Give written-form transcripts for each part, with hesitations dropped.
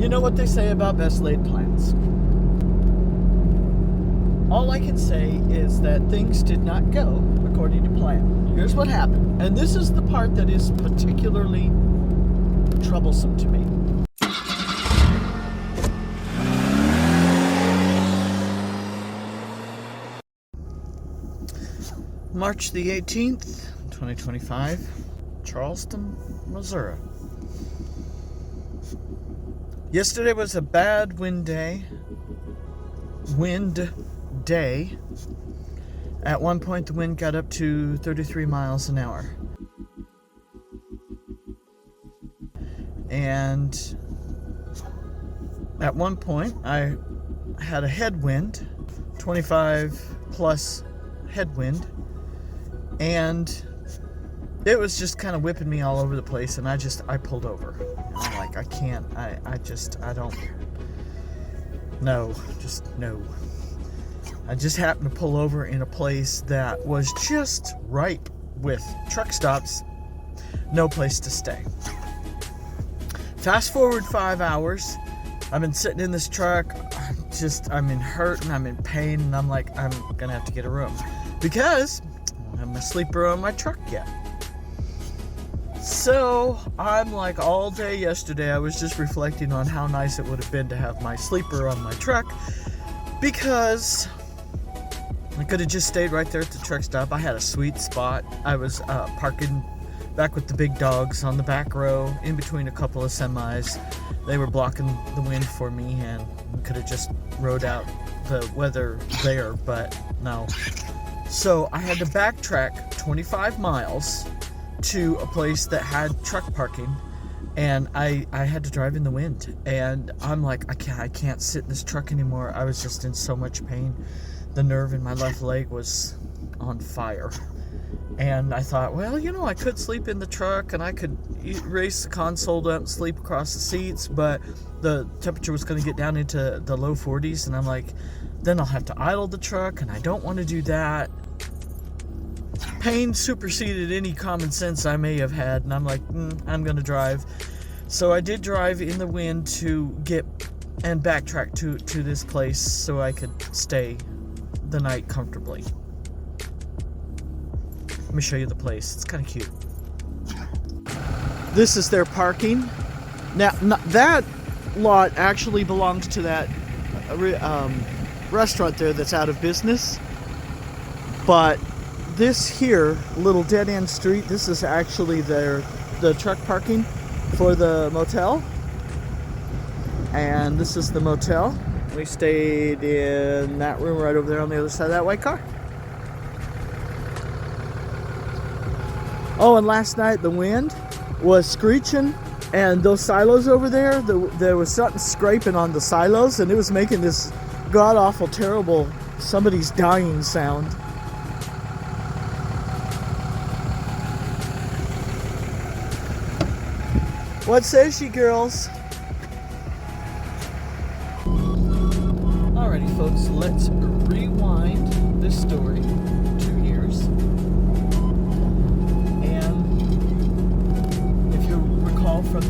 You know what they say about best laid plans. All I can say is that things did not go according to plan. Here's what happened. And this is the part that is particularly troublesome to me. March the 18th, 2025, Charleston, Missouri. Yesterday was a bad wind day. At one point, the wind got up to 33 miles an hour. And at one point, I had a headwind, 25 plus headwind, and it was just kind of whipping me all over the place, and I pulled over. I'm like, I can't, no. I just happened to pull over in a place that was just ripe with truck stops, no place to stay. Fast forward 5 hours, I've been sitting in this truck, I'm in hurt and I'm in pain, and I'm like, I'm gonna have to get a room because I don't have my sleeper on my truck yet. So I'm like, all day yesterday I was just reflecting on how nice it would have been to have my sleeper on my truck, because I could have just stayed right there at the truck stop. I had a sweet spot. I was parking back with the big dogs on the back row in between a couple of semis. They were blocking the wind for me, and we could have just rode out the weather there, but no. So I had to backtrack 25 miles to a place that had truck parking, and I had to drive in the wind, and I'm like, I can't sit in this truck anymore. I was just in so much pain. The nerve in my left leg was on fire, and I thought, well, I could sleep in the truck and I could raise the console up and sleep across the seats, but the temperature was going to get down into the low 40s, and I'm like, then I'll have to idle the truck, and I don't want to do that. Pain superseded any common sense I may have had, and I'm like, I'm gonna drive. So I did drive in the wind to get and backtrack to this place so I could stay the night comfortably. Let me show you the place. It's kind of cute. This is their parking. Now, that lot actually belongs to that restaurant there that's out of business, but this here little dead-end street, this is actually the truck parking for the motel, and this is the motel. We stayed in that room right over there on the other side of that white car. Oh, and last night the wind was screeching, and those silos over there, there was something scraping on the silos, and it was making this god-awful terrible somebody's dying sound. What says she, girls? Alrighty, folks, let's rewind this story 2 years. And if you recall from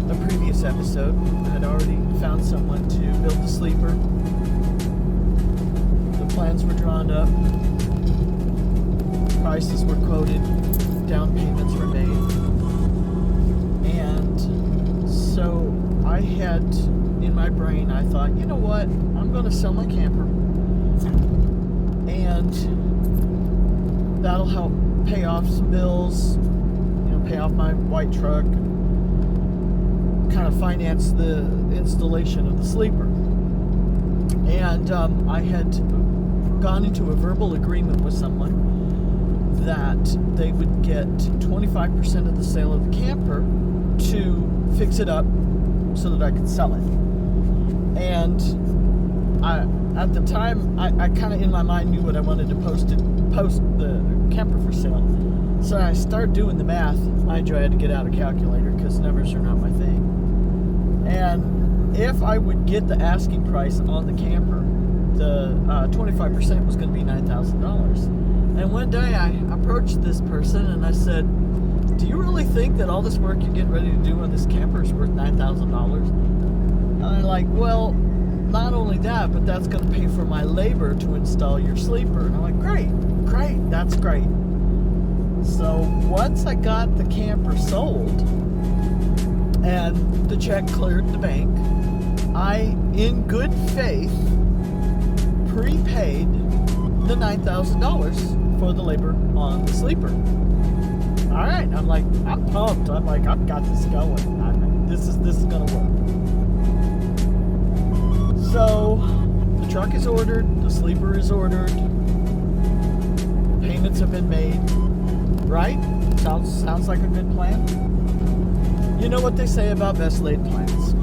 the previous episode, I had already found someone to build the sleeper. The plans were drawn up. Prices were quoted. Down payments were made. And so I had, in my brain, I thought, you know what, I'm going to sell my camper, and that'll help pay off some bills, pay off my white truck, and kind of finance the installation of the sleeper. And I had gone into a verbal agreement with someone that they would get 25% of the sale of the camper to fix it up so that I could sell it. And at the time, I kind of in my mind knew what I wanted to post the camper for sale. So I started doing the math. Mind you, I had to get out a calculator because numbers are not my thing. And if I would get the asking price on the camper, the 25% was going to be $9,000. And one day I approached this person and I said, do you really think that all this work you're getting ready to do on this camper is worth $9,000? And I'm like, well, not only that, but that's going to pay for my labor to install your sleeper. And I'm like, great, that's great. So once I got the camper sold and the check cleared the bank, I, in good faith, prepaid the $9,000 for the labor on the sleeper. All right, I'm like, I'm pumped. I'm like, I've got this going. This is gonna work. So the truck is ordered, the sleeper is ordered, payments have been made. Right? Sounds like a good plan. You know what they say about best laid plans.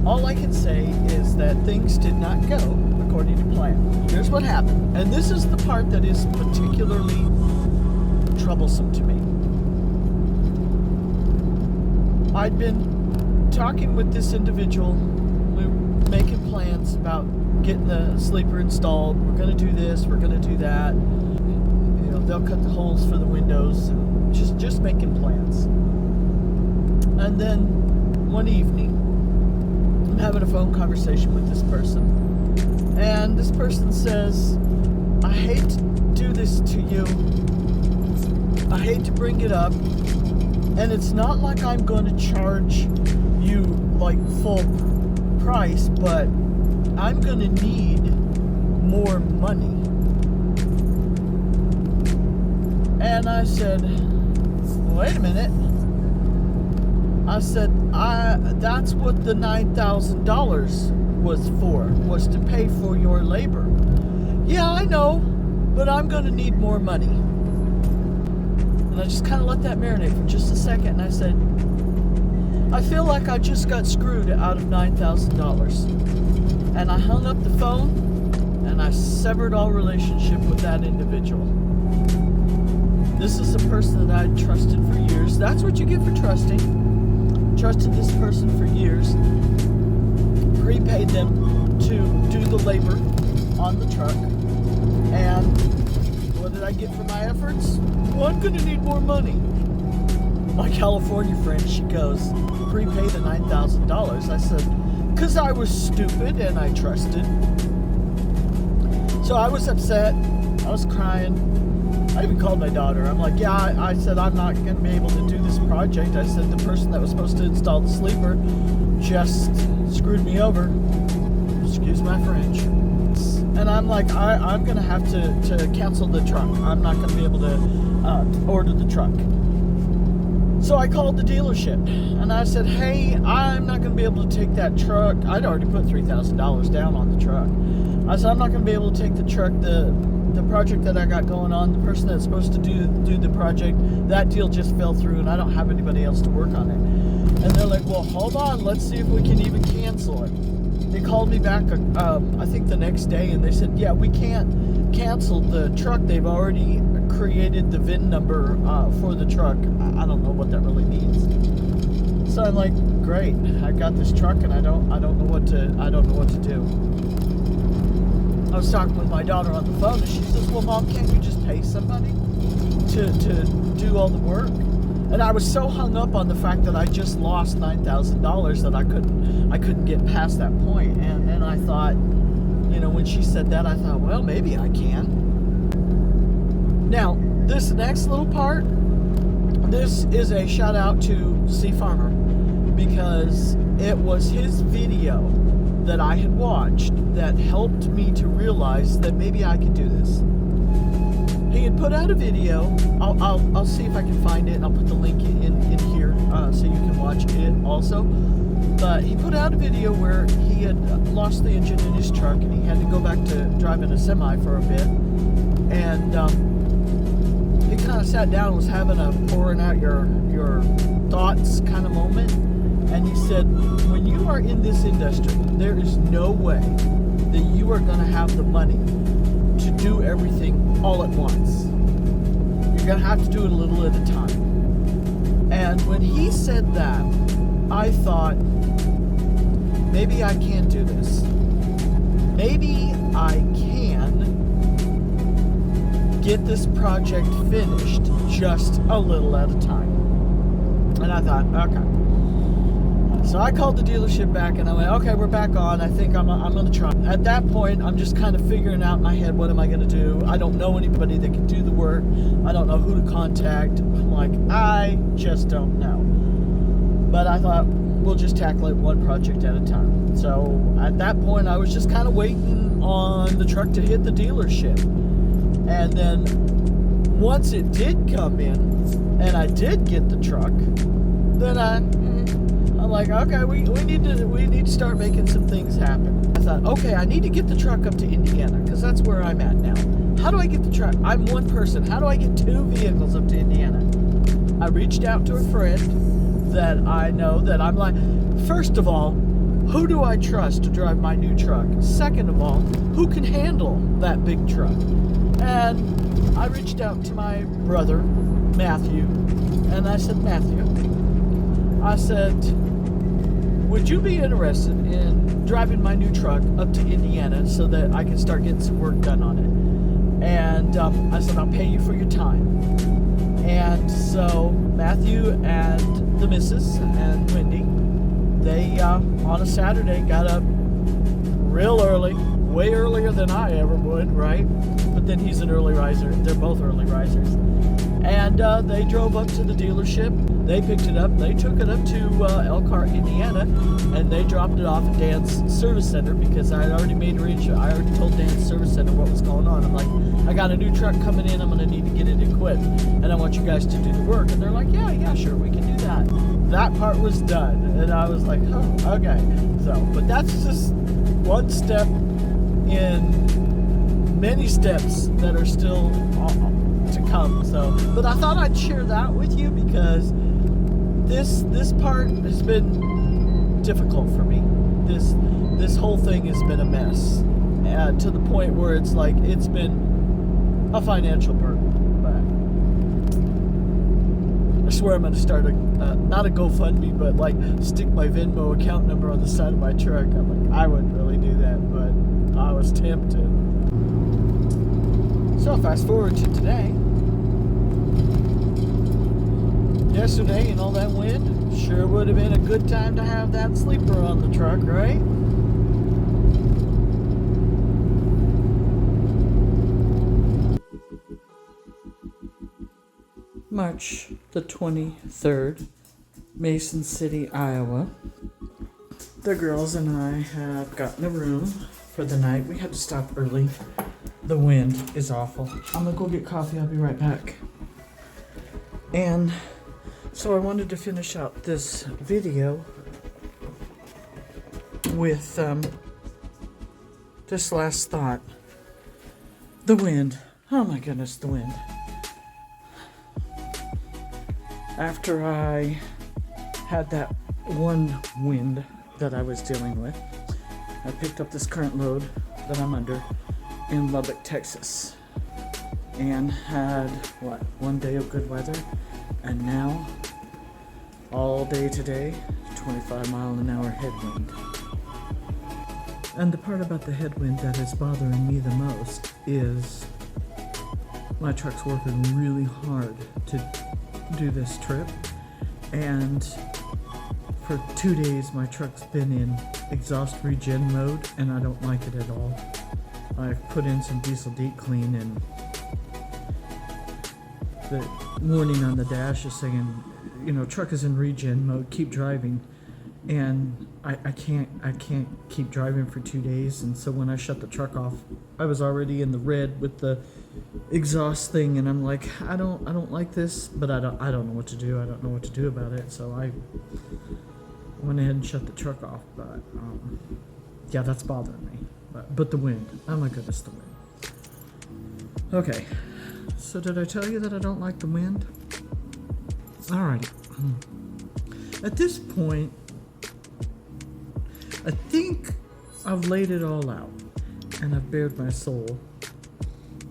All I can say is that things did not go according to plan. Here's what happened. And this is the part that is particularly troublesome to me. I'd been talking with this individual. We were making plans about getting the sleeper installed. We're going to do this, we're going to do that. You know, they'll cut the holes for the windows and just making plans. And then one evening, I'm having a phone conversation with this person. And this person says, I hate to do this to you. I hate to bring it up. And it's not like I'm going to charge you like full price, but I'm going to need more money. And I said, wait a minute. I said, that's what the $9,000 was to pay for your labor. Yeah, I know, but I'm going to need more money. And I just kind of let that marinate for just a second. And I said, I feel like I just got screwed out of $9,000. And I hung up the phone, and I severed all relationship with that individual. This is a person that I trusted for years. That's what you get for trusting. Trusted this person for years. Prepaid them to do the labor on the truck. And what did I get for my efforts? Well, I'm going to need more money. My California friend, she goes, prepay the $9,000. I said, because I was stupid and I trusted. So I was upset. I was crying. I even called my daughter. I'm like, yeah, I said I'm not going to be able to do this project. I said the person that was supposed to install the sleeper just screwed me over. Excuse my French. And I'm like, I'm going to have to cancel the truck. I'm not going to be able to order the truck. So I called the dealership and I said, hey, I'm not going to be able to take that truck. I'd already put $3,000 down on the truck. I said, I'm not going to be able to take the truck. The project that I got going on, the person that's supposed to do the project, that deal just fell through and I don't have anybody else to work on it. And they're like, well, hold on. Let's see if we can even cancel it. They called me back, I think the next day, and they said, yeah, we can't cancel the truck. They've already created the VIN number for the truck. I don't know what that really means. So I'm like, great, I got this truck and I don't know what to do. I was talking with my daughter on the phone and she says, well, Mom, can't you just pay somebody to do all the work? And I was so hung up on the fact that I just lost $9,000 that I couldn't get past that point. And then I thought, you know, when she said that, I thought, well, maybe I can. Now, this next little part, this is a shout out to C Farmer, because it was his video that I had watched that helped me to realize that maybe I could do this. He had put out a video. I'll see if I can find it, and I'll put the link in here so you can watch it also. But he put out a video where he had lost the engine in his truck, and he had to go back to driving a semi for a bit. And he kind of sat down and was having a pouring out your thoughts kind of moment. And he said, when you are in this industry, there is no way that you are going to have the money to do everything all at once. You're going to have to do it a little at a time. And when he said that, I thought, maybe I can do this. Maybe I can get this project finished just a little at a time. And I thought, okay. So I called the dealership back and I went, okay, we're back on. I think I'm going to try. At that point, I'm just kind of figuring out in my head, what am I going to do? I don't know anybody that can do the work. I don't know who to contact. I'm like, I just don't know. But I thought, we'll just tackle it one project at a time. So at that point, I was just kind of waiting on the truck to hit the dealership. And then once it did come in, and I did get the truck, then I'm like, okay, we need to start making some things happen. I thought, okay, I need to get the truck up to Indiana, because that's where I'm at now. How do I get the truck? I'm one person. How do I get 2 vehicles up to Indiana? I reached out to a friend that I know that I'm like, first of all, who do I trust to drive my new truck? Second of all, who can handle that big truck? And I reached out to my brother, Matthew, and I said, Matthew, I said, would you be interested in driving my new truck up to Indiana so that I can start getting some work done on it? And I said, I'll pay you for your time. And so Matthew and the missus and Wendy, they on a Saturday got up real early, way earlier than I ever would, right? But then he's an early riser. They're both early risers. And they drove up to the dealership. They picked it up. They took it up to Elkhart, Indiana, and they dropped it off at Dan's service center because I had already made arrangements. I already told Dan's service center what was going on. I'm like, I got a new truck coming in. I'm going to need to get it equipped, and I want you guys to do the work. And they're like, yeah, sure, we can do that. That part was done, and I was like, oh, okay. So, but that's just one step in many steps that are still to come. So, but I thought I'd share that with you because this part has been difficult for me. This whole thing has been a mess, to the point where it's like it's been a financial burden. But I swear I'm going to start not a GoFundMe, but like stick my Venmo account number on the side of my truck. I'm like, I wouldn't really do that, but I was tempted. So fast forward to today. Yesterday and all that wind, sure would have been a good time to have that sleeper on the truck, right? March the 23rd, Mason City, Iowa. The girls and I have gotten a room for the night. We had to stop early. The wind is awful. I'm gonna go get coffee. I'll be right back. And so I wanted to finish out this video with this last thought. The wind. Oh my goodness, the wind. After I had that one wind that I was dealing with, I picked up this current load that I'm under in Lubbock, Texas, and had, one day of good weather, and now, all day today, 25-mile-an-hour headwind. And the part about the headwind that is bothering me the most is my truck's working really hard to do this trip, and for 2 days my truck's been in exhaust regen mode, and I don't like it at all. I've put in some diesel deep clean, and the warning on the dash is saying, truck is in regen mode, keep driving. And I can't keep driving for 2 days. And so when I shut the truck off, I was already in the red with the exhaust thing, and I'm like, I don't like this, but I don't know what to do. I don't know what to do about it. So I went ahead and shut the truck off. But yeah, that's bothering me. But the wind, oh my goodness, the wind. Okay, so did I tell you that I don't like the wind? Alright. At this point, I think I've laid it all out, and I've bared my soul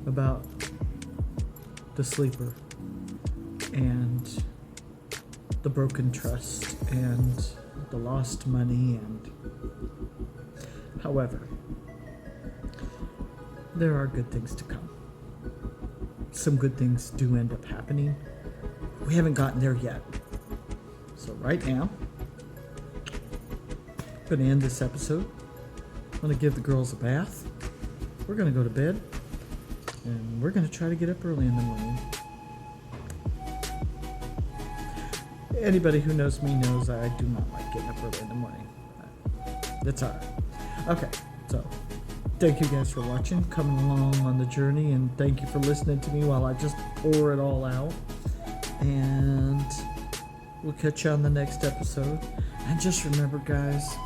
about the sleeper and the broken trust and the lost money. And however, there are good things to come. some good things do end up happening. We haven't gotten there yet. So right now, I'm going to end this episode. I'm going to give the girls a bath. We're going to go to bed. And we're going to try to get up early in the morning. Anybody who knows me knows I do not like getting up early in the morning. That's alright. Okay, so thank you guys for watching, coming along on the journey, and thank you for listening to me while I just pour it all out. And we'll catch you on the next episode. And just remember, guys,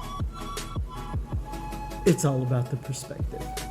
it's all about the perspective.